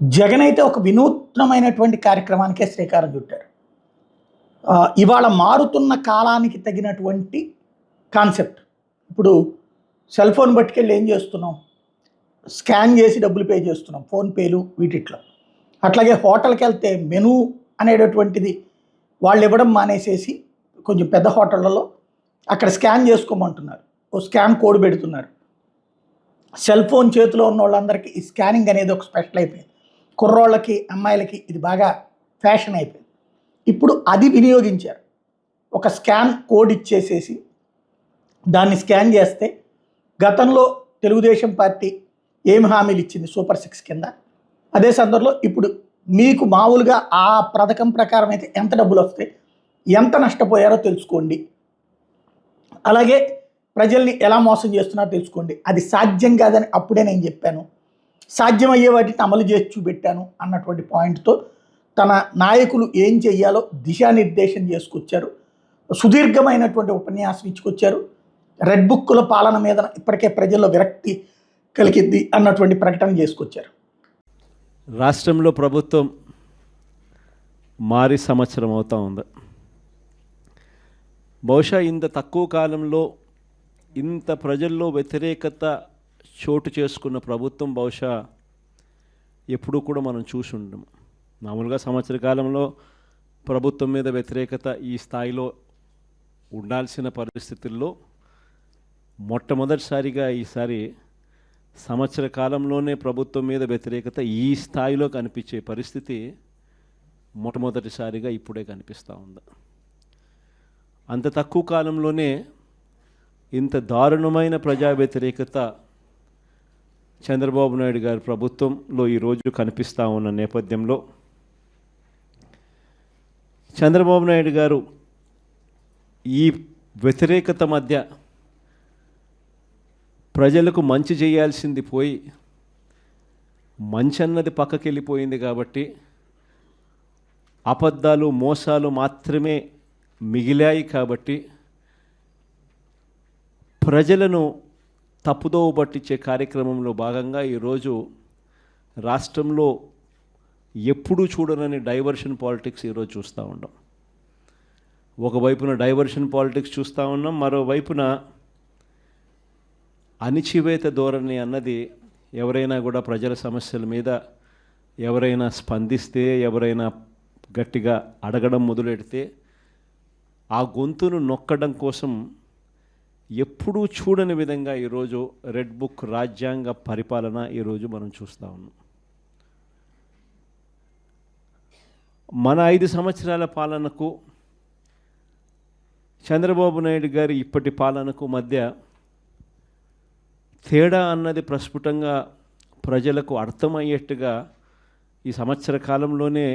జగన్ అయితే ఒక వినూత్నమైనటువంటి కార్యక్రమానికే శ్రీకారం చుట్టారు. ఇవాళ మారుతున్న కాలానికి తగినటువంటి కాన్సెప్ట్. ఇప్పుడు సెల్ ఫోన్ పట్టుకెళ్ళి ఏం చేస్తున్నాం? స్కాన్ చేసి డబ్బులు పే చేస్తున్నాం ఫోన్‌పేలు వీటిట్లో. అట్లాగే హోటల్‌కెళ్తే మెనూ అనేటటువంటిది వాళ్ళు ఇవ్వడం మానేసేసి కొంచెం పెద్ద హోటళ్లలో అక్కడ స్కాన్ చేసుకోమంటున్నారు. ఓ స్కాన్ కోడ్ పెడుతున్నారు. సెల్ ఫోన్ చేతిలో ఉన్న వాళ్ళందరికీ ఈ స్కానింగ్ అనేది ఒక స్పెషల్ అయిపోయింది. కుర్రోళ్ళకి, అమ్మాయిలకి ఇది బాగా ఫ్యాషన్ అయిపోయింది. ఇప్పుడు అది వినియోగించారు. ఒక స్కాన్ కోడ్ ఇచ్చేసేసి దాన్ని స్కాన్ చేస్తే గతంలో తెలుగుదేశం పార్టీ ఏమి హామీలు ఇచ్చింది సూపర్ 6 కింద, అదే సందర్భంలో ఇప్పుడు మీకు మామూలుగా ఆ పథకం ప్రకారం అయితే ఎంత డబ్బులు వస్తాయి, ఎంత నష్టపోయారో తెలుసుకోండి, అలాగే ప్రజల్ని ఎలా మోసం చేస్తున్నారో తెలుసుకోండి. అది సాధ్యం కాదని అప్పుడే నేను చెప్పాను, సాధ్యమయ్యే వాటిని అమలు చేసి చూపెట్టాను అన్నటువంటి పాయింట్తో తన నాయకులు ఏం చెయ్యాలో దిశానిర్దేశం చేసుకొచ్చారు. సుదీర్ఘమైనటువంటి ఉపన్యాసం ఇచ్చుకొచ్చారు. రెడ్ బుక్కుల పాలన మీద ఇప్పటికే ప్రజల్లో విరక్తి కలిగింది అన్నటువంటి ప్రకటన చేసుకొచ్చారు. రాష్ట్రంలో ప్రభుత్వం మారి సంవత్సరం అవుతా ఉంది. బహుశా ఇంత తక్కువ కాలంలో ఇంత ప్రజల్లో వ్యతిరేకత చోటు చేసుకున్న ప్రభుత్వం బహుశా ఎప్పుడూ కూడా మనం చూసి ఉండము. మామూలుగా సంవత్సర కాలంలో ప్రభుత్వం మీద వ్యతిరేకత ఈ స్థాయిలో ఉండాల్సిన పరిస్థితుల్లో మొట్టమొదటిసారిగా ఈసారి సంవత్సర కాలంలోనే ప్రభుత్వం మీద వ్యతిరేకత ఈ స్థాయిలో కనిపించే పరిస్థితి మొట్టమొదటిసారిగా ఇప్పుడే కనిపిస్తూ ఉంది. అంత తక్కువ కాలంలోనే ఇంత దారుణమైన ప్రజా వ్యతిరేకత చంద్రబాబు నాయుడు గారి ప్రభుత్వంలో ఈరోజు కనిపిస్తూ ఉన్న నేపథ్యంలో చంద్రబాబు నాయుడు గారు ఈ వ్యతిరేకత మధ్య ప్రజలకు మంచి చేయాల్సింది పోయి మంచి అన్నది పక్కకి వెళ్ళిపోయింది కాబట్టి అబద్ధాలు మోసాలు మాత్రమే మిగిలాయి కాబట్టి ప్రజలను తప్పుదోవ పట్టించే కార్యక్రమంలో భాగంగా ఈరోజు రాష్ట్రంలో ఎప్పుడూ చూడనని డైవర్షన్ పాలిటిక్స్ ఈరోజు చూస్తూ ఉన్నాం. ఒకవైపున డైవర్షన్ పాలిటిక్స్ చూస్తూ ఉన్నాం, మరోవైపున అణిచివేత ధోరణి అన్నది ఎవరైనా కూడా ప్రజల సమస్యల మీద ఎవరైనా స్పందిస్తే, ఎవరైనా గట్టిగా అడగడం మొదలెడితే ఆ గొంతును నొక్కడం కోసం ఎప్పుడూ చూడని విధంగా ఈరోజు రెడ్ బుక్ రాజ్యాంగ పరిపాలన ఈరోజు మనం చూస్తూ ఉన్నాం. మన 5 సంవత్సరాల పాలనకు చంద్రబాబు నాయుడు గారి ఇప్పటి పాలనకు మధ్య తేడా అన్నది ప్రస్ఫుటంగా ప్రజలకు అర్థమయ్యేట్టుగా ఈ సంవత్సర కాలంలోనే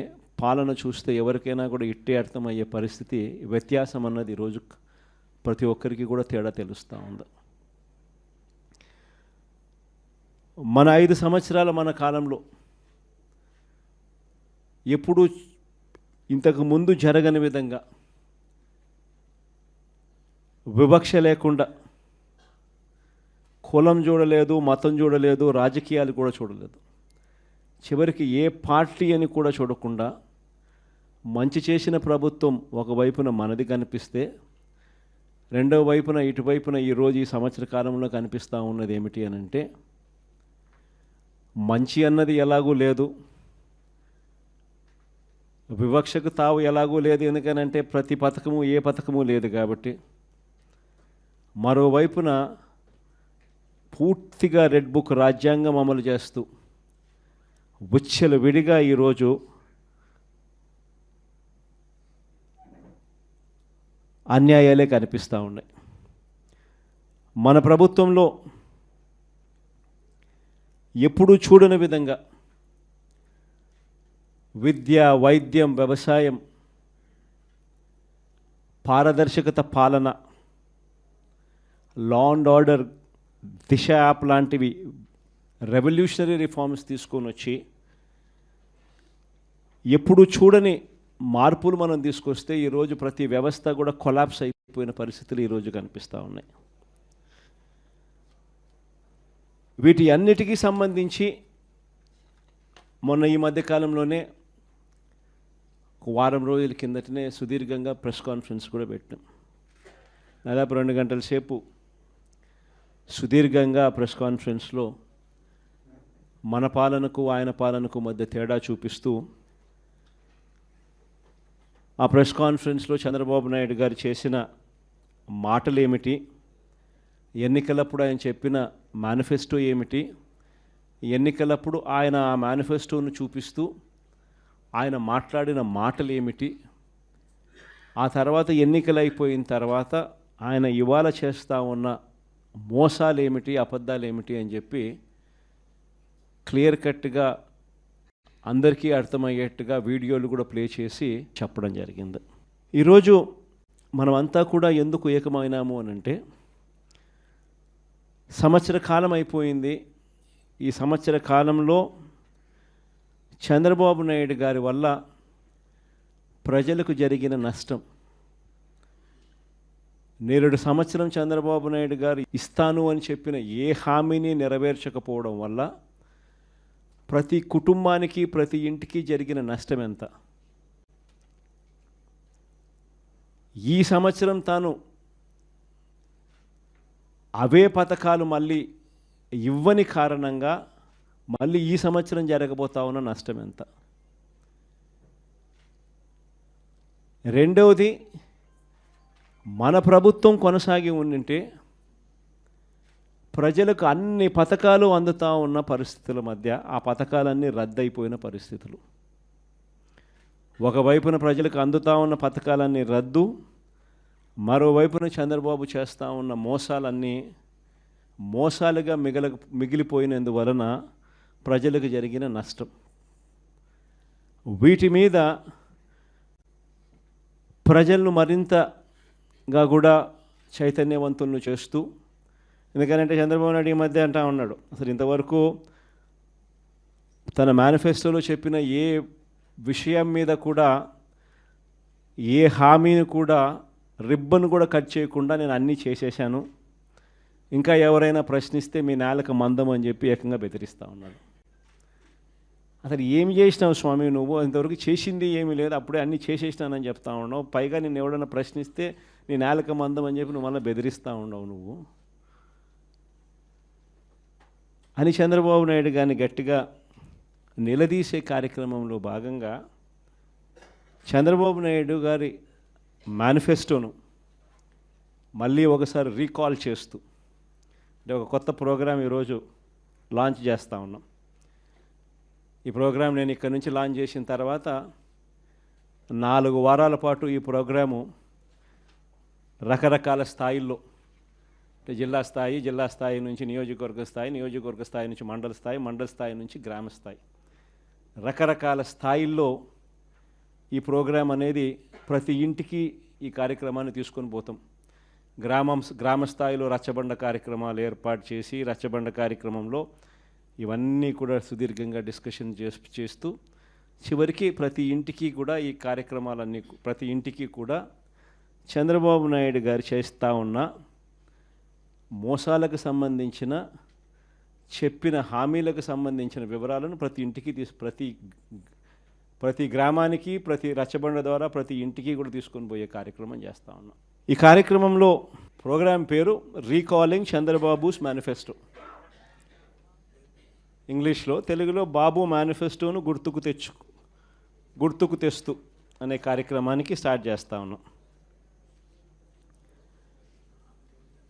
పాలన చూస్తే ఎవరికైనా కూడా ఇట్టే అర్థమయ్యే పరిస్థితి, వ్యత్యాసం అన్నది ఈరోజు ప్రతి ఒక్కరికి కూడా తేడా తెలుస్తూ ఉంది. మన 5 సంవత్సరాల మన కాలంలో ఎప్పుడూ ఇంతకు ముందు జరగని విధంగా వివక్ష లేకుండా కులం చూడలేదు, మతం చూడలేదు, రాజకీయాలు కూడా చూడలేదు, చివరికి ఏ పార్టీ అని కూడా చూడకుండా మంచి చేసిన ప్రభుత్వం ఒకవైపున మనది కనిపిస్తే రెండవ వైపున ఇటువైపున ఈరోజు ఈ సంవత్సర కాలంలో కనిపిస్తూ ఉన్నది ఏమిటి అని అంటే మంచి అన్నది ఎలాగూ లేదు, వివక్షకు తావు ఎలాగూ లేదు, ఎందుకనంటే ప్రతి పథకము ఏ పథకము లేదు కాబట్టి. మరోవైపున పూర్తిగా రెడ్ బుక్ రాజ్యాంగం అమలు చేస్తూ విచ్చల విడిగా ఈరోజు అన్యాయాలే కనిపిస్తూ ఉన్నాయి. మన ప్రభుత్వంలో ఎప్పుడూ చూడని విధంగా విద్య, వైద్యం, వ్యవసాయం, పారదర్శకత పాలన, law and order, Disha app లాంటివి రెవల్యూషనరీ రిఫార్మ్స్ తీసుకొని వచ్చి ఎప్పుడు చూడని మార్పులు మనం తీసుకొస్తే ఈరోజు ప్రతి వ్యవస్థ కూడా కొలాప్స్ అయిపోయిన పరిస్థితులు ఈరోజు కనిపిస్తూ ఉన్నాయి. వీటి అన్నిటికీ సంబంధించి మొన్న ఈ మధ్య కాలంలోనే ఒక వారం రోజుల కిందటనే సుదీర్ఘంగా ప్రెస్ కాన్ఫరెన్స్ కూడా పెట్టాం. దాదాపు 2 గంటల సేపు సుదీర్ఘంగా ప్రెస్ కాన్ఫరెన్స్లో మన పాలనకు ఆయన పాలనకు మధ్య తేడా చూపిస్తూ ఆ ప్రెస్ కాన్ఫరెన్స్లో చంద్రబాబు నాయుడు గారు చేసిన మాటలు ఏమిటి, ఎన్నికలప్పుడు ఆయన చెప్పిన మేనిఫెస్టో ఏమిటి, ఎన్నికలప్పుడు ఆయన ఆ మేనిఫెస్టోను చూపిస్తూ ఆయన మాట్లాడిన మాటలు ఏమిటి, ఆ తర్వాత ఎన్నికలు అయిపోయిన తర్వాత ఆయన ఇవాళ చేస్తూ ఉన్న మోసాలు ఏమిటి, అబద్ధాలు ఏమిటి అని చెప్పి క్లియర్ కట్గా అందరికీ అర్థమయ్యేట్టుగా వీడియోలు కూడా ప్లే చేసి చెప్పడం జరిగింది. ఈరోజు మనమంతా కూడా ఎందుకు ఏకమైనాము అని అంటే, సంవత్సర కాలం అయిపోయింది. ఈ సంవత్సర కాలంలో చంద్రబాబు నాయుడు గారి వల్ల ప్రజలకు జరిగిన నష్టం, 2 సంవత్సరం చంద్రబాబు నాయుడు గారు ఇస్తాను అని చెప్పిన ఏ హామీని నెరవేర్చకపోవడం వల్ల ప్రతి కుటుంబానికి ప్రతి ఇంటికి జరిగిన నష్టం ఎంత, ఈ సంవత్సరం తాను అవే పథకాలు మళ్ళీ ఇవ్వని కారణంగా మళ్ళీ ఈ సంవత్సరం జరగబోతా ఉన్న నష్టం ఎంత. రెండవది, మన ప్రభుత్వం కొనసాగి ఉండింటే ప్రజలకు అన్ని పథకాలు అందుతూ ఉన్న పరిస్థితుల మధ్య ఆ పథకాలన్నీ రద్దయిపోయిన పరిస్థితులు. ఒకవైపున ప్రజలకు అందుతూ ఉన్న పథకాలన్నీ రద్దు, మరోవైపున చంద్రబాబు చేస్తూ ఉన్న మోసాలన్నీ మోసాలుగా మిగిలిపోయినందువలన ప్రజలకు జరిగిన నష్టం. వీటి మీద ప్రజలను మరింతగా కూడా చైతన్యవంతులను చేస్తూ, ఎందుకంటే చంద్రబాబు నాయుడు ఈ మధ్య అంటా ఉన్నాడు, అసలు ఇంతవరకు తన మేనిఫెస్టోలో చెప్పిన ఏ విషయం మీద కూడా ఏ హామీని కూడా రిబ్బన్ కూడా కట్ చేయకుండా నేను అన్నీ చేసేసాను, ఇంకా ఎవరైనా ప్రశ్నిస్తే మీ నేలకు మందం అని చెప్పి ఏకంగా బెదిరిస్తూ ఉన్నాడు. అసలు ఏమి చేసినావు స్వామి నువ్వు, ఇంతవరకు చేసింది ఏమీ లేదు, అప్పుడే అన్నీ చేసేసినానని చెప్తా ఉన్నావు, పైగా నేను ఎవడైనా ప్రశ్నిస్తే నీ నేలకు మందం అని చెప్పి నువ్వు మళ్ళీ బెదిరిస్తూ ఉండవు నువ్వు అని చంద్రబాబు నాయుడు గారిని గట్టిగా నిలదీసే కార్యక్రమంలో భాగంగా చంద్రబాబు నాయుడు గారి మేనిఫెస్టోను మళ్ళీ ఒకసారి రీకాల్ చేస్తూ, అంటే ఒక కొత్త ప్రోగ్రాం ఈరోజు లాంచ్ చేస్తూ ఉన్నాం. ఈ ప్రోగ్రాం నేను ఇక్కడ నుంచి లాంచ్ చేసిన తర్వాత 4 వారాల పాటు ఈ ప్రోగ్రాము రకరకాల స్థాయిల్లో, అంటే జిల్లా స్థాయి నుంచి నియోజకవర్గ స్థాయి నుంచి మండల స్థాయి నుంచి గ్రామ స్థాయి, రకరకాల స్థాయిల్లో ఈ ప్రోగ్రాం అనేది ప్రతి ఇంటికి ఈ కార్యక్రమాన్ని తీసుకొని పోతాం. గ్రామ స్థాయిలో రచ్చబండ కార్యక్రమాలు ఏర్పాటు చేసి రచ్చబండ కార్యక్రమంలో ఇవన్నీ కూడా సుదీర్ఘంగా డిస్కషన్ చేస్తూ చివరికి ప్రతి ఇంటికి కూడా ఈ కార్యక్రమాలన్నీ ప్రతి ఇంటికి కూడా చంద్రబాబు నాయుడు గారు చేస్తూ ఉన్న మోసాలకు సంబంధించిన చెప్పిన హామీలకు సంబంధించిన వివరాలను ప్రతి ఇంటికి ప్రతి గ్రామానికి ప్రతి రచ్చబండ ద్వారా ప్రతి ఇంటికి కూడా తీసుకొని పోయే కార్యక్రమం చేస్తూ ఉన్నాం. ఈ కార్యక్రమంలో ప్రోగ్రాం పేరు రీకాలింగ్ చంద్రబాబుస్ మేనిఫెస్టో, ఇంగ్లీష్లో, తెలుగులో బాబు మేనిఫెస్టోను గుర్తుకు తెస్తూ అనే కార్యక్రమానికి స్టార్ట్ చేస్తూ ఉన్నాం.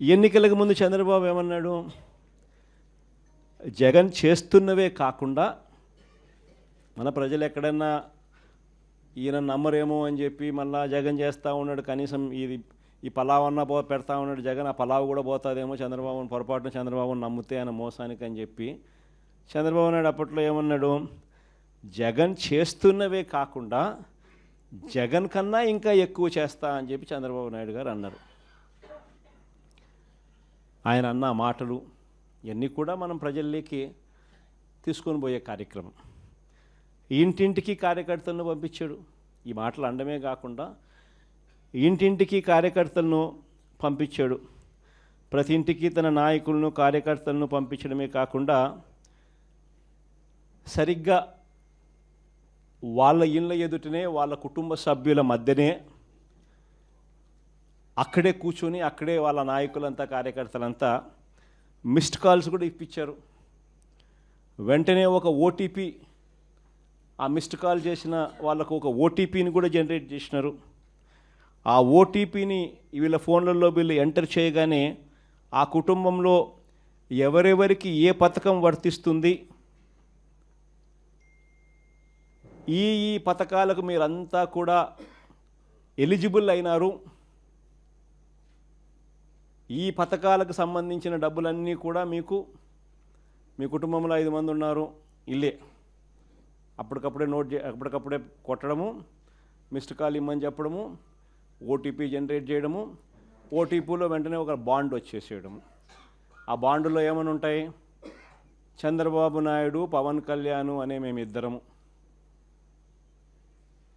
ఎన్నికలకు ముందు చంద్రబాబు ఏమన్నాడు, జగన్ చేస్తున్నవే కాకుండా మన ప్రజలు ఎక్కడన్నా ఈయన నమ్మరేమో అని చెప్పి మళ్ళా జగన్ చేస్తూ ఉన్నాడు, కనీసం ఈ పలావ్ అన్న పెడతా ఉన్నాడు జగన్, ఆ పలావ్ కూడా పోతుందేమో చంద్రబాబుని పొరపాటున చంద్రబాబుని నమ్మితే ఆయన మోసానికి అని చెప్పి చంద్రబాబు నాయుడు అప్పట్లో ఏమన్నాడు, జగన్ చేస్తున్నవే కాకుండా జగన్ కన్నా ఇంకా ఎక్కువ చేస్తా అని చెప్పి చంద్రబాబు నాయుడు గారు అన్నారు. ఆయన అన్న మాటలు ఇవన్నీ కూడా మనం ప్రజల్లోకి తీసుకొని పోయే కార్యక్రమం. ఇంటింటికి కార్యకర్తలను పంపించాడు. ఈ మాటలు అనడమే కాకుండా ఇంటింటికి కార్యకర్తలను పంపించాడు. ప్రతి ఇంటికి తన నాయకులను కార్యకర్తలను పంపించడమే కాకుండా సరిగ్గా వాళ్ళ ఇళ్ళ ఎదుటనే వాళ్ళ కుటుంబ సభ్యుల మధ్యనే అక్కడే కూర్చొని అక్కడే వాళ్ళ నాయకులంతా కార్యకర్తలంతా మిస్డ్ కాల్స్ కూడా ఇప్పించారు. వెంటనే ఒక ఓటీపీ, ఆ మిస్డ్ కాల్ చేసిన వాళ్ళకు ఒక ఓటీపీని కూడా జనరేట్ చేసినారు. ఆ ఓటీపీని వీళ్ళ ఫోన్లలో వీళ్ళు ఎంటర్ చేయగానే ఆ కుటుంబంలో ఎవరెవరికి ఏ పథకం వర్తిస్తుంది, ఈ పథకాలకు మీరంతా కూడా ఎలిజిబుల్ అయినారు, ఈ పథకాలకు సంబంధించిన డబ్బులన్నీ కూడా మీకు, మీ కుటుంబంలో 5 మంది ఉన్నారు, ఇల్లే అప్పటికప్పుడే కొట్టడము, మిస్డ్ కాల్ ఇమ్మని చెప్పడము, ఓటీపీ జనరేట్ చేయడము, ఓటీపీలో వెంటనే ఒక బాండ్ వచ్చేసేయడము. ఆ బాండులో ఏమని ఉంటాయి, చంద్రబాబు నాయుడు, పవన్ కళ్యాణ్ అనే మేమిద్దరము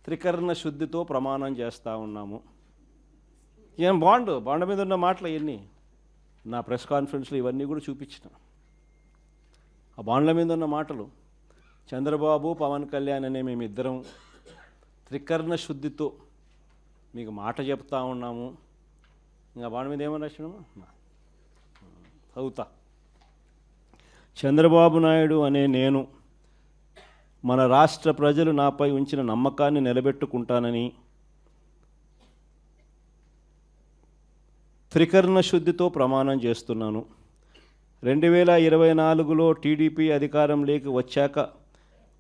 త్రికరణ శుద్ధితో ప్రమాణం చేస్తూ ఉన్నాము. ఏం బాండ్ మీద ఉన్న మాటలు ఇవన్నీ నా ప్రెస్ కాన్ఫరెన్స్లో ఇవన్నీ కూడా చూపించిన. ఆ బాండ్ల మీద ఉన్న మాటలు, చంద్రబాబు, పవన్ కళ్యాణ్ అనే మేమిద్దరం త్రికరణ శుద్ధితో మీకు మాట చెప్తా ఉన్నాము. ఇంకా బాండ్ మీద ఏమని రాసినాము చదువుతా. చంద్రబాబు నాయుడు అనే నేను మన రాష్ట్ర ప్రజలు నాపై ఉంచిన నమ్మకాన్ని నిలబెట్టుకుంటానని త్రికరణ శుద్ధితో ప్రమాణం చేస్తున్నాను. 2024లో టీడీపీ అధికారంలోకి వచ్చాక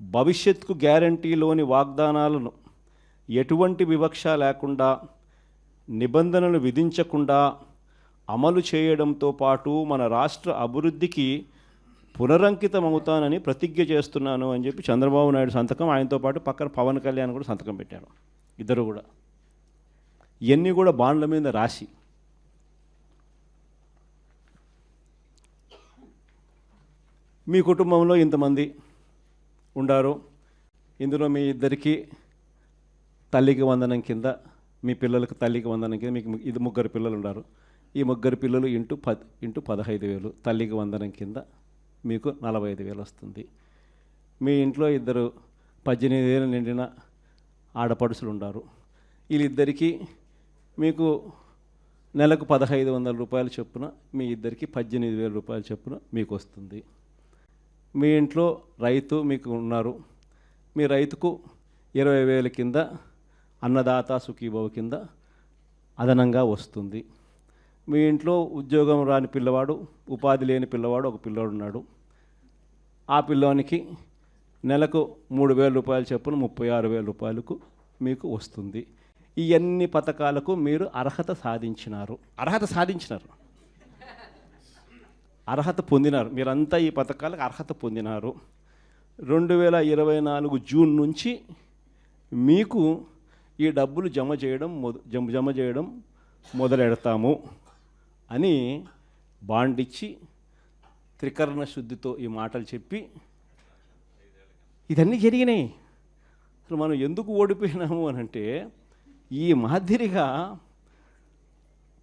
భవిష్యత్తుకు గ్యారంటీలోని వాగ్దానాలను ఎటువంటి వివక్ష లేకుండా, నిబంధనలు విధించకుండా అమలు చేయడంతో పాటు మన రాష్ట్ర అభివృద్ధికి పునరంకితమవుతానని ప్రతిజ్ఞ చేస్తున్నాను అని చెప్పి చంద్రబాబు నాయుడు సంతకం, ఆయనతో పాటు పక్కన పవన్ కళ్యాణ్ కూడా సంతకం పెట్టారు. ఇద్దరు కూడా ఇవన్నీ కూడా బాండ్ల మీద రాసి మీ కుటుంబంలో ఇంతమంది ఉండారు, ఇందులో మీ ఇద్దరికి తల్లికి వందనం కింద, మీ పిల్లలకు తల్లికి వందనం కింద మీకు ఇది 3 పిల్లలు ఉన్నారు, ఈ 3 పిల్లలు ఇంటూ 15,000 తల్లికి వందనం కింద మీకు 45,000 వస్తుంది. మీ ఇంట్లో 2 18 నిండిన ఆడపడుచులు ఉన్నారు, వీళ్ళిద్దరికీ మీకు నెలకు 1,500 రూపాయలు చొప్పున, మీ ఇద్దరికి 18,000 రూపాయలు చొప్పున మీకు వస్తుంది. మీ ఇంట్లో రైతు మీకు ఉన్నారు, మీ రైతుకు 20,000 కింద అన్నదాత సుఖీభవ కింద అదనంగా వస్తుంది. మీ ఇంట్లో ఉద్యోగం రాని పిల్లవాడు, ఉపాధి లేని పిల్లవాడు ఒక పిల్లవాడు ఉన్నాడు, ఆ పిల్లవానికి నెలకు 3,000 రూపాయలు చొప్పున 36,000 రూపాయలకు మీకు వస్తుంది. ఈ అన్ని పథకాలకు మీరు అర్హత సాధించినారు, అర్హత పొందినారు. మీరంతా ఈ పథకాలకు అర్హత పొందినారు. 2024 జూన్ నుంచి మీకు ఈ డబ్బులు జమ చేయడం మొదలెడతాము అని బాండ్ ఇచ్చి త్రికరణ శుద్ధితో ఈ మాటలు చెప్పి ఇదన్నీ జరిగినాయి. అసలు మనం ఎందుకు ఓడిపోయినాము అని అంటే, ఈ మాదిరిగా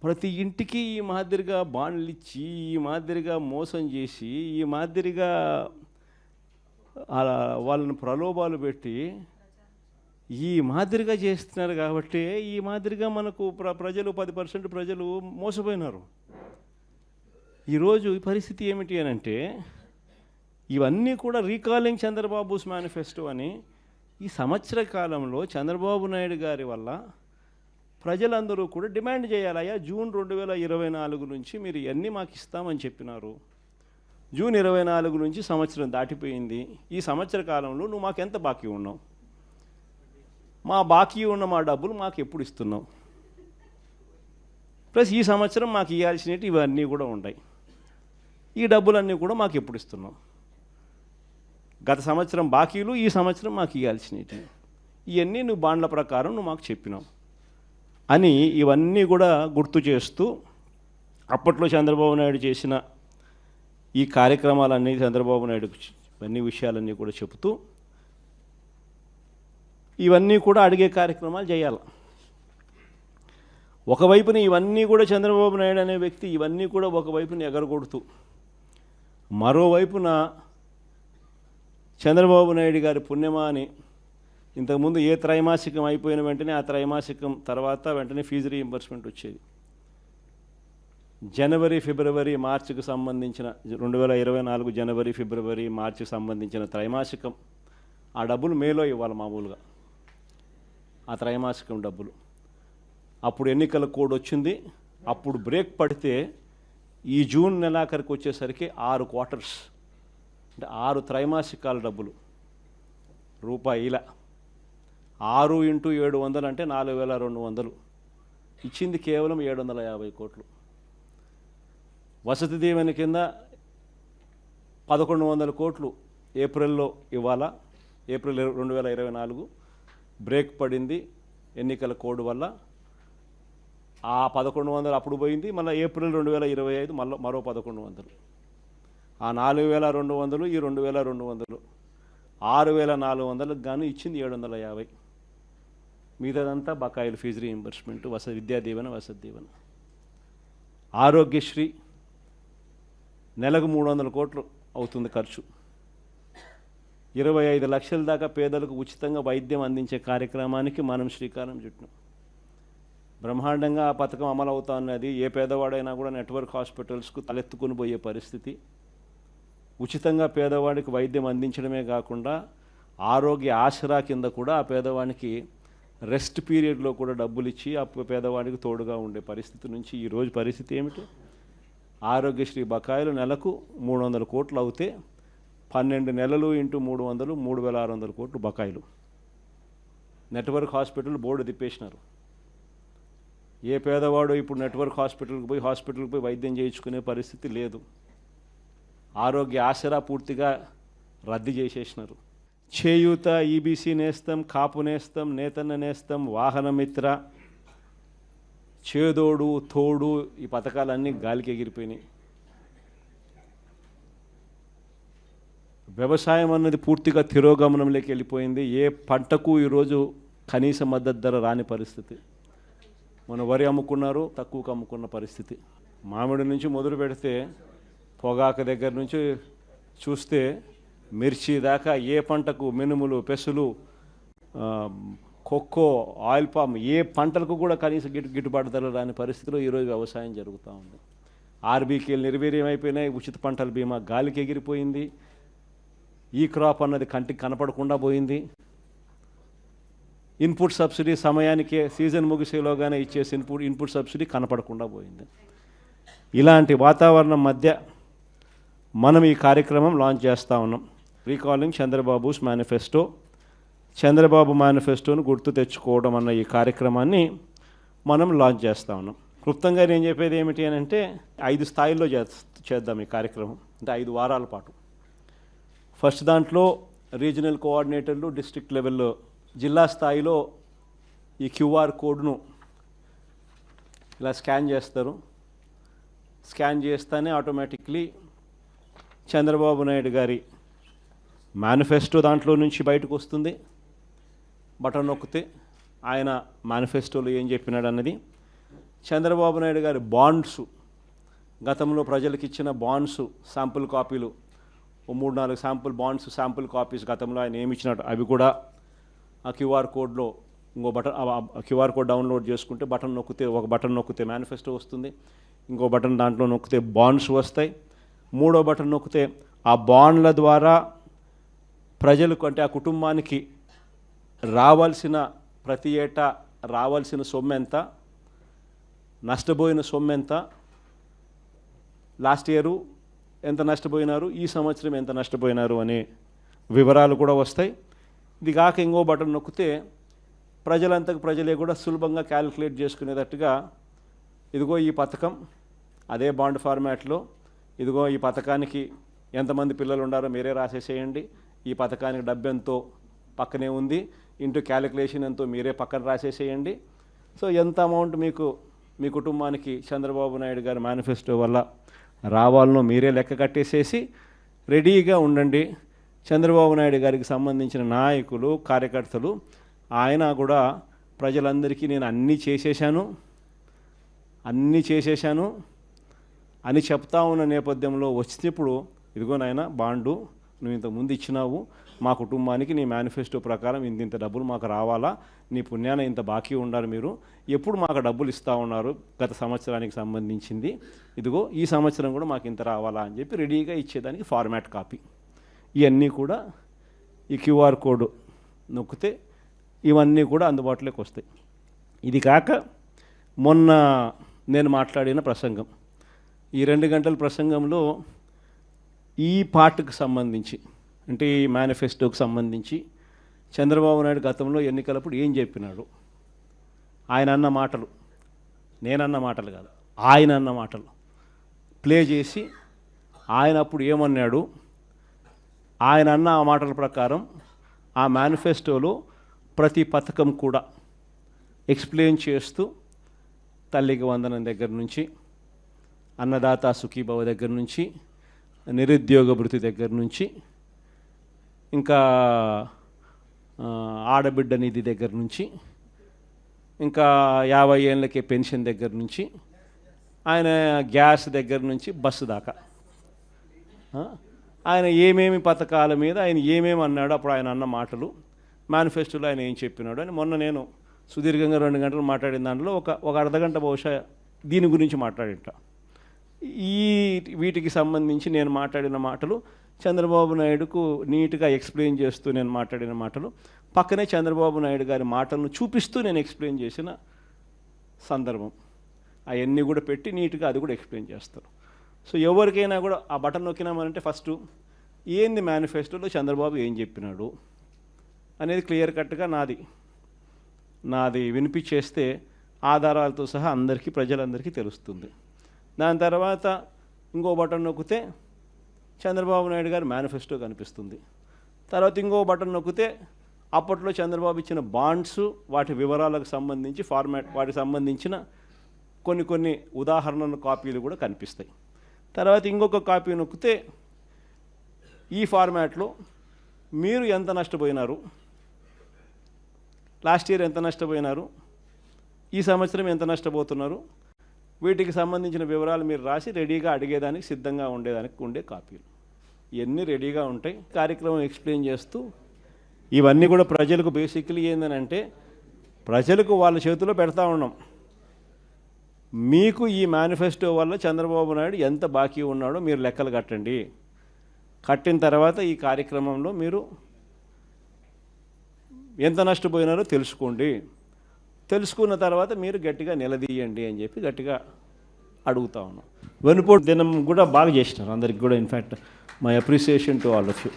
ప్రతి ఇంటికి ఈ మాదిరిగా బాండ్లు ఇచ్చి, ఈ మాదిరిగా మోసం చేసి, ఈ మాదిరిగా వాళ్ళని ప్రలోభాలు పెట్టి ఈ మాదిరిగా చేస్తున్నారు. కాబట్టి ఈ మాదిరిగా మనకు ప్రజలు 10% ప్రజలు మోసపోయినారు. ఈరోజు ఈ పరిస్థితి ఏమిటి అని అంటే, ఇవన్నీ కూడా రీకాలింగ్ చంద్రబాబుస్ మేనిఫెస్టో అని ఈ సంవత్సర కాలంలో చంద్రబాబు నాయుడు గారి వల్ల ప్రజలందరూ కూడా డిమాండ్ చేయాలయ్యా, జూన్ 2024 నుంచి మీరు ఇవన్నీ మాకు ఇస్తామని చెప్పినారు. జూన్ 24 నుంచి సంవత్సరం దాటిపోయింది. ఈ సంవత్సర కాలంలో నువ్వు మాకు ఎంత బాకీ ఉన్నావు, మా బాకీ ఉన్న మా డబ్బులు మాకు ఎప్పుడు ఇస్తున్నావు, ప్లస్ ఈ సంవత్సరం మాకు ఇవ్వాల్సినవి ఇవన్నీ కూడా ఉన్నాయి, ఈ డబ్బులన్నీ కూడా మాకు ఎప్పుడు ఇస్తున్నావు, గత సంవత్సరం బాకీలు, ఈ సంవత్సరం మాకు ఇవ్వాల్సినవి, ఇవన్నీ నువ్వు బాండ్ల ప్రకారం నువ్వు మాకు చెప్పినావు అని ఇవన్నీ కూడా గుర్తు చేస్తూ అప్పట్లో చంద్రబాబు నాయుడు చేసిన ఈ కార్యక్రమాలన్నీ, చంద్రబాబు నాయుడు అన్ని విషయాలన్నీ కూడా చెబుతూ ఇవన్నీ కూడా అడిగే కార్యక్రమాలు చేయాలి. ఒకవైపున ఇవన్నీ కూడా చంద్రబాబు నాయుడు అనే వ్యక్తి ఇవన్నీ కూడా ఒకవైపున ఎగరగొడుతూ, మరోవైపున చంద్రబాబు నాయుడు గారి పుణ్యమా అని ఇంతకుముందు ఏ త్రైమాసికం అయిపోయిన వెంటనే ఆ త్రైమాసికం తర్వాత వెంటనే ఫీజు రీయింబర్స్మెంట్ వచ్చేది. జనవరి, ఫిబ్రవరి, మార్చికి సంబంధించిన 2024 జనవరి, ఫిబ్రవరి, మార్చికి సంబంధించిన త్రైమాసికం ఆ డబ్బులు మేలో ఇవ్వాలి మామూలుగా, ఆ త్రైమాసికం డబ్బులు. అప్పుడు ఎన్నికల కోడ్ వచ్చింది. అప్పుడు బ్రేక్ పడితే ఈ జూన్ నెలాఖరికి వచ్చేసరికి 6 క్వార్టర్స్ అంటే 6 త్రైమాసికాల డబ్బులు రూపాయిల 6 × 700 అంటే 4200, ఇచ్చింది కేవలం 750 కోట్లు. వసతి దీవెన కింద 1100 కోట్లు ఏప్రిల్లో ఇవ్వాలా. ఏప్రిల్ 2024 బ్రేక్ పడింది ఎన్నికల కోడ్ వల్ల. ఆ 1100 అప్పుడు పోయింది. మళ్ళీ ఏప్రిల్ 2025 మరో 1100. ఆ 4200, ఈ 2200, 6400కు గాను ఇచ్చింది 750. మిగతాదంతా బకాయిలు, ఫీజు రీయింబర్స్మెంట్, విద్యా దీవెన, వసతి దీవెన. ఆరోగ్యశ్రీ నెలకు 300 కోట్లు అవుతుంది ఖర్చు. 25 లక్షల దాకా పేదలకు ఉచితంగా వైద్యం అందించే కార్యక్రమానికి మనం శ్రీకారం చుట్టాం. బ్రహ్మాండంగా ఆ పథకం అమలు అవుతా ఉన్నది. ఏ పేదవాడైనా కూడా నెట్వర్క్ హాస్పిటల్స్కు తలెత్తుకుని పోయే పరిస్థితి. ఉచితంగా పేదవాడికి వైద్యం అందించడమే కాకుండా ఆరోగ్య ఆసరా కింద కూడా ఆ పేదవాడికి రెస్ట్ పీరియడ్లో కూడా డబ్బులు ఇచ్చి ఆ పేదవాడికి తోడుగా ఉండే పరిస్థితి నుంచి ఈరోజు పరిస్థితి ఏమిటి? ఆరోగ్యశ్రీ బకాయిలు నెలకు 300 కోట్లు అవుతే 12 నెలలు × 300 3600 కోట్లు బకాయిలు. నెట్వర్క్ హాస్పిటల్ బోర్డు తిప్పేసినారు. ఏ పేదవాడు ఇప్పుడు నెట్వర్క్ హాస్పిటల్కి పోయి వైద్యం చేయించుకునే పరిస్థితి లేదు. ఆరోగ్య ఆసరా పూర్తిగా రద్దు చేసేసినారు. చేయూత, ఈబీసీ నేస్తం, కాపు నేస్తం, నేతన్న నేస్తం, వాహనమిత్ర, చేదోడు, తోడు, ఈ పథకాలన్నీ గాలికి ఎగిరిపోయినాయి. వ్యవసాయం అన్నది పూర్తిగా తిరోగమనంలోకి వెళ్ళిపోయింది. ఏ పంటకు ఈరోజు కనీస మద్దతు ధర రాని పరిస్థితి. మన వరి అమ్ముకున్నారు, తక్కువకు అమ్ముకున్న పరిస్థితి. మామిడి నుంచి మొదలు పెడితే పొగాకు దగ్గర నుంచి చూస్తే మిర్చి దాకా ఏ పంటకు, మినుములు, పెసులు, కొక్కో, ఆయిల్ పామ్, ఏ పంటలకు కూడా కనీస గిట్టుబాటు ధర రాని పరిస్థితిలో ఈరోజు వ్యవసాయం జరుగుతూ ఉంది. ఆర్బీకేలు నిర్వీర్యం అయిపోయినాయి. ఉచిత పంటల బీమా గాలికి ఎగిరిపోయింది. ఈ క్రాప్ అన్నది కంటికి కనపడకుండా పోయింది. ఇన్పుట్ సబ్సిడీ సమయానికే సీజన్ ముగిసేలోగానే ఇచ్చేసి ఇన్పుట్ సబ్సిడీ కనపడకుండా పోయింది. ఇలాంటి వాతావరణం మధ్య మనం ఈ కార్యక్రమం లాంచ్ చేస్తూ ఉన్నాం. రీకాలింగ్ చంద్రబాబుస్ మేనిఫెస్టో, చంద్రబాబు మేనిఫెస్టోను గుర్తు తెచ్చుకోవడం అన్న ఈ కార్యక్రమాన్ని మనం లాంచ్ చేస్తూ ఉన్నాం. క్లుప్తంగా నేను చెప్పేది ఏమిటి అని అంటే 5 స్థాయిల్లో చేద్దాం ఈ కార్యక్రమం. అంటే 5 వారాల పాటు. ఫస్ట్ దాంట్లో రీజనల్ కోఆర్డినేటర్లు, డిస్ట్రిక్ట్ లెవెల్లో, జిల్లా స్థాయిలో ఈ క్యూఆర్ కోడ్ను ఇలా స్కాన్ చేస్తారు. స్కాన్ చేస్తేనే ఆటోమేటిక్లీ చంద్రబాబు నాయుడు గారి మేనిఫెస్టో దాంట్లో నుంచి బయటకు వస్తుంది. బటన్ నొక్కితే ఆయన మేనిఫెస్టోలో ఏం చెప్పినాడు అన్నది. చంద్రబాబు నాయుడు గారి బాండ్స్, గతంలో ప్రజలకు ఇచ్చిన బాండ్స్ శాంపుల్ కాపీలు, 3-4 శాంపుల్ బాండ్స్, శాంపుల్ కాపీస్ గతంలో ఆయన ఏమి ఇచ్చినట్టు అవి కూడా ఆ క్యూఆర్ కోడ్లో ఇంకో బటన్, క్యూఆర్ కోడ్ డౌన్లోడ్ చేసుకుంటే ఒక బటన్ నొక్కితే మేనిఫెస్టో వస్తుంది. ఇంకో బటన్ దాంట్లో నొక్కితే బాండ్స్ వస్తాయి. 3వ బటన్ నొక్కితే ఆ బాండ్ల ద్వారా ప్రజలకు, అంటే ఆ కుటుంబానికి రావాల్సిన, ప్రతి ఏటా రావాల్సిన సొమ్ము ఎంత, నష్టపోయిన సొమ్ము ఎంత, లాస్ట్ ఇయరు ఎంత నష్టపోయినారు, ఈ సంవత్సరం ఎంత నష్టపోయినారు అనే వివరాలు కూడా వస్తాయి. ఇది కాక ఇంకో బటన్ నొక్కితే ప్రజలంతకు ప్రజలే కూడా సులభంగా క్యాలిక్యులేట్ చేసుకునేటట్టుగా, ఇదిగో ఈ పథకం అదే బాండ్ ఫార్మాట్లో, ఇదిగో ఈ పథకానికి ఎంతమంది పిల్లలు ఉండారో మీరే రాసేసేయండి, ఈ పథకానికి డబ్బు ఎంతో పక్కనే ఉంది, ఇంటూ క్యాలిక్యులేషన్ ఎంతో మీరే పక్కన రాసేసేయండి. సో ఎంత అమౌంట్ మీకు మీ కుటుంబానికి చంద్రబాబు నాయుడు గారి మేనిఫెస్టో వల్ల రావాలనో మీరే లెక్క కట్టేసేసి రెడీగా ఉండండి. చంద్రబాబు నాయుడు గారికి సంబంధించిన నాయకులు, కార్యకర్తలు, ఆయన కూడా ప్రజలందరికీ నేను అన్నీ చేసేశాను అని చెప్తా ఉన్న నేపథ్యంలో వచ్చినప్పుడు, ఇదిగో నాయన బాండు నువ్వు ఇంతకుముందు ఇచ్చినావు, మా కుటుంబానికి నీ మేనిఫెస్టో ప్రకారం ఇంత డబ్బులు మాకు రావాలా, నీ పుణ్యాన ఇంత బాకీ ఉండాలి, మీరు ఎప్పుడు మాకు డబ్బులు ఇస్తూ ఉన్నారు గత సంవత్సరానికి సంబంధించింది, ఇదిగో ఈ సంవత్సరం కూడా మాకు ఇంత రావాలా అని చెప్పి రెడీగా ఇచ్చేదానికి ఫార్మాట్ కాపీ. ఇవన్నీ కూడా ఈ క్యూఆర్ కోడ్ నొక్కితే ఇవన్నీ కూడా అందుబాటులోకి వస్తాయి. ఇది కాక మొన్న నేను మాట్లాడిన ప్రసంగం, ఈ 2 గంటల ప్రసంగంలో ఈ పార్ట్కి సంబంధించి, అంటే ఈ మేనిఫెస్టోకి సంబంధించి చంద్రబాబు నాయుడు గతంలో ఎన్నికలప్పుడు ఏం చెప్పినాడు, ఆయన అన్న మాటలు, నేనన్న మాటలు కాదు, ఆయన అన్న మాటలు ప్లే చేసి ఆయన అప్పుడు ఏమన్నాడు, ఆయన అన్న ఆ మాటల ప్రకారం ఆ మేనిఫెస్టోలో ప్రతి పథకం కూడా ఎక్స్ప్లెయిన్ చేస్తూ తల్లికి వందనం దగ్గర నుంచి, అన్నదాత సుఖీభవ దగ్గర నుంచి, నిరుద్యోగ భృతి దగ్గర నుంచి, ఇంకా ఆడబిడ్డ నిధి దగ్గర నుంచి, ఇంకా 50 ఏళ్ళకే పెన్షన్ దగ్గర నుంచి, ఆయన గ్యాస్ దగ్గర నుంచి బస్సు దాకా ఆయన ఏమేమి పథకాల మీద ఆయన ఏమేమి అన్నాడు, అప్పుడు ఆయన అన్న మాటలు, మేనిఫెస్టోలో ఆయన ఏం చెప్పినాడు అని మొన్న నేను సుదీర్ఘంగా 2 గంటలు మాట్లాడిన దాంట్లో ఒక అర్ధగంట బహుశా దీని గురించి మాట్లాడింట. వీటికి సంబంధించి నేను మాట్లాడిన మాటలు చంద్రబాబు నాయుడుకు నీట్గా ఎక్స్ప్లెయిన్ చేస్తూ నేను మాట్లాడిన మాటలు, పక్కనే చంద్రబాబు నాయుడు గారి మాటలను చూపిస్తూ నేను ఎక్స్ప్లెయిన్ చేసిన సందర్భం, అవన్నీ కూడా పెట్టి నీట్గా అది కూడా ఎక్స్ప్లెయిన్ చేస్తారు. సో ఎవరికైనా కూడా ఆ బటన్ నొక్కినామనంటే ఫస్ట్ ఏంది మేనిఫెస్టోలో చంద్రబాబు ఏం చెప్పినాడు అనేది క్లియర్ కట్గా నాది వినిపించేస్తే ఆధారాలతో సహా అందరికీ, ప్రజలందరికీ తెలుస్తుంది. దాని తర్వాత ఇంకో బటన్ నొక్కితే చంద్రబాబు నాయుడు గారి మేనిఫెస్టో కనిపిస్తుంది. తర్వాత ఇంకో బటన్ నొక్కితే అప్పట్లో చంద్రబాబు ఇచ్చిన బాండ్స్, వాటి వివరాలకు సంబంధించి ఫార్మాట్, వాటికి సంబంధించిన కొన్ని ఉదాహరణల కాపీలు కూడా కనిపిస్తాయి. తర్వాత ఇంకొక కాపీ నొక్కితే ఈ ఫార్మాట్లో మీరు ఎంత నష్టపోయినారు, లాస్ట్ ఇయర్ ఎంత నష్టపోయినారు, ఈ సంవత్సరం ఎంత నష్టపోతున్నారు, వీటికి సంబంధించిన వివరాలు మీరు రాసి రెడీగా అడిగేదానికి సిద్ధంగా ఉండే కాపీలు ఇవన్నీ రెడీగా ఉంటాయి. కార్యక్రమం ఎక్స్ప్లెయిన్ చేస్తూ ఇవన్నీ కూడా ప్రజలకు బేసిక్లీ ఏంటంటే, ప్రజలకు వాళ్ళ చేతిలో పెడతా ఉన్నాం. మీకు ఈ మేనిఫెస్టో వల్ల చంద్రబాబు నాయుడు ఎంత బాకీ ఉన్నాడో మీరు లెక్కలు కట్టండి. కట్టిన తర్వాత ఈ కార్యక్రమంలో మీరు ఎంత నష్టపోయినారో తెలుసుకోండి. తెలుసుకున్న తర్వాత మీరు గట్టిగా నిలదీయండి అని చెప్పి గట్టిగా అడుగుతా ఉన్నాం. వెనుపోటు దినం కూడా బాగా చేసినారు అందరికి కూడా. In fact my appreciation to all of you.